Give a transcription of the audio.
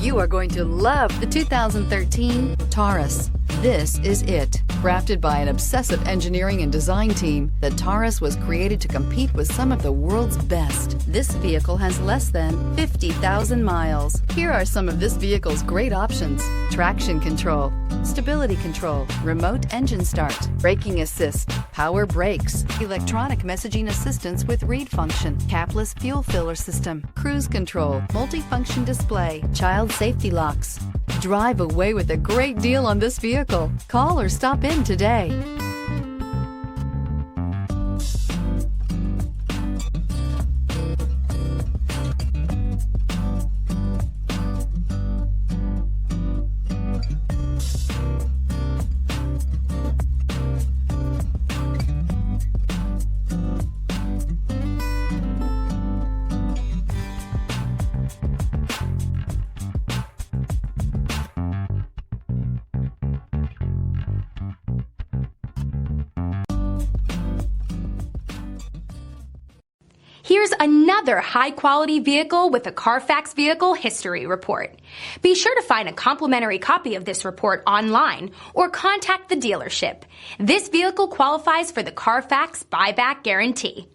You are going to love the 2013 Taurus. This is it. Crafted by an obsessive engineering and design team, the Taurus was created to compete with some of the world's best. This vehicle has less than 50,000 miles. Here are some of this vehicle's great options: traction control, stability control, remote engine start, braking assist, power brakes, electronic messaging assistance with read function, capless fuel filler system, cruise control, multifunction display, child safety locks. Drive away with a great deal on this vehicle. Call or stop in today. Here's another high-quality vehicle with a Carfax Vehicle History Report. Be sure to find a complimentary copy of this report online or contact the dealership. This vehicle qualifies for the Carfax Buyback Guarantee.